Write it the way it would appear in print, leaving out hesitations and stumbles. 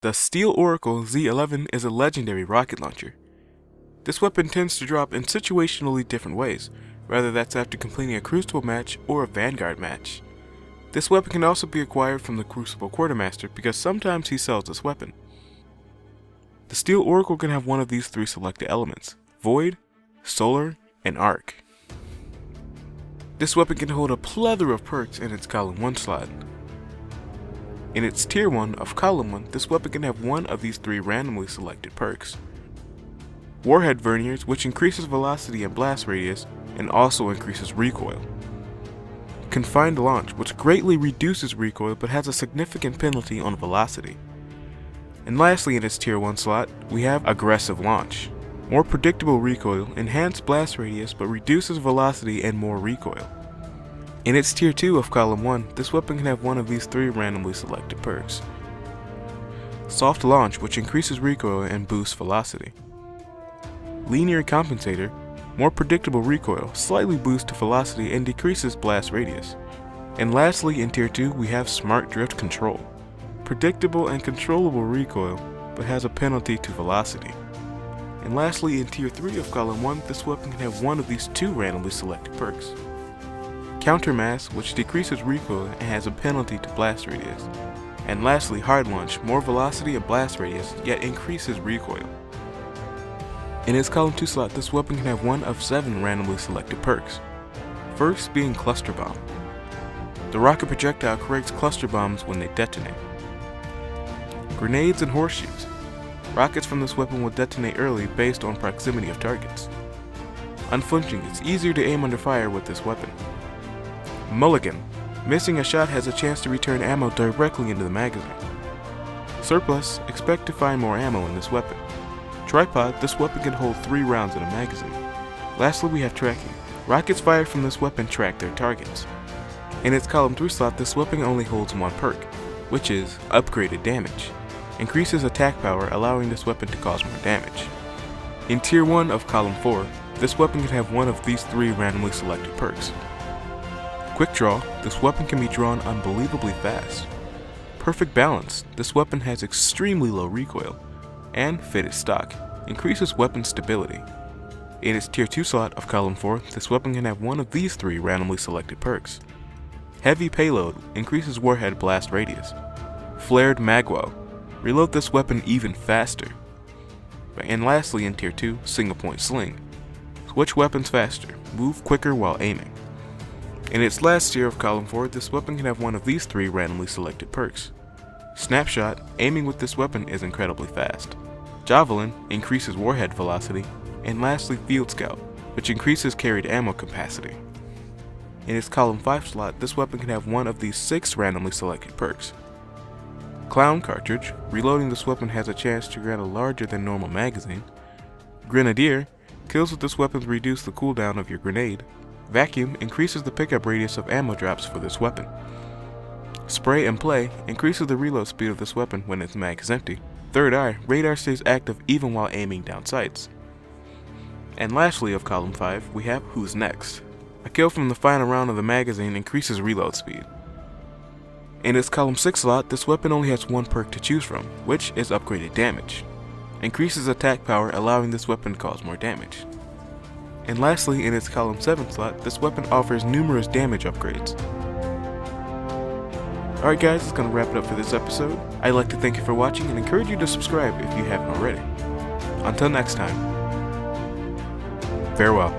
The Steel Oracle Z-11 is a legendary rocket launcher. This weapon tends to drop in situationally different ways, whether that's after completing a Crucible match or a Vanguard match. This weapon can also be acquired from the Crucible Quartermaster because sometimes he sells this weapon. The Steel Oracle can have one of these three selected elements: Void, Solar, and Arc. This weapon can hold a plethora of perks in its column 1 slot. In its tier 1 of column 1, this weapon can have one of these three randomly selected perks: Warhead Verniers, which increases velocity and blast radius and also increases recoil. Confined Launch, which greatly reduces recoil but has a significant penalty on velocity. And lastly, in its tier 1 slot, we have Aggressive Launch. More predictable recoil, enhanced blast radius but reduces velocity and more recoil. In its tier 2 of column 1, this weapon can have one of these three randomly selected perks: Soft Launch, which increases recoil and boosts velocity. Linear Compensator, more predictable recoil, slightly boosts velocity and decreases blast radius. And lastly, in tier 2, we have Smart Drift Control. Predictable and controllable recoil, but has a penalty to velocity. And lastly, in tier 3 of column 1, this weapon can have one of these two randomly selected perks: Countermass, which decreases recoil and has a penalty to blast radius. And lastly, Hard Launch, more velocity and blast radius, yet increases recoil. In its column 2 slot, this weapon can have one of 7 randomly selected perks. First being Cluster Bomb. The rocket projectile creates cluster bombs when they detonate. Grenades and Horseshoes. Rockets from this weapon will detonate early based on proximity of targets. Unflinching, it's easier to aim under fire with this weapon. Mulligan. Missing a shot has a chance to return ammo directly into the magazine. Surplus. Expect to find more ammo in this weapon. Tripod. This weapon can hold 3 rounds in a magazine. Lastly, we have Tracking. Rockets fired from this weapon track their targets. In its column 3 slot, this weapon only holds one perk, which is Upgraded Damage. Increases attack power, allowing this weapon to cause more damage. In tier 1 of column 4, this weapon can have one of these three randomly selected perks: Quick Draw. This weapon can be drawn unbelievably fast. Perfect Balance. This weapon has extremely low recoil. And Fitted Stock. Increases weapon stability. In its tier 2 slot of column 4, this weapon can have one of these three randomly selected perks: Heavy Payload. Increases warhead blast radius. Flared Magwell. Reload this weapon even faster. And lastly, in tier 2, Single Point Sling. Switch weapons faster. Move quicker while aiming. In its last tier of column 4, this weapon can have one of these three randomly selected perks: Snapshot. Aiming with this weapon is incredibly fast. Javelin. Increases warhead velocity. And lastly, Field Scout, which increases carried ammo capacity. In its column 5 slot, this weapon can have one of these 6 randomly selected perks: Clown Cartridge. Reloading this weapon has a chance to grant a larger than normal magazine. Grenadier. Kills with this weapon reduce the cooldown of your grenade. Vacuum. Increases the pickup radius of ammo drops for this weapon. Spray and Play. Increases the reload speed of this weapon when its mag is empty. Third Eye. Radar stays active even while aiming down sights. And lastly, of column 5, we have Who's Next. A kill from the final round of the magazine increases reload speed. In its column 6 slot, this weapon only has one perk to choose from, which is Upgraded Damage. Increases attack power, allowing this weapon to cause more damage. And lastly, in its column 7 slot, this weapon offers numerous damage upgrades. Alright guys, that's going to wrap it up for this episode. I'd like to thank you for watching and encourage you to subscribe if you haven't already. Until next time, farewell.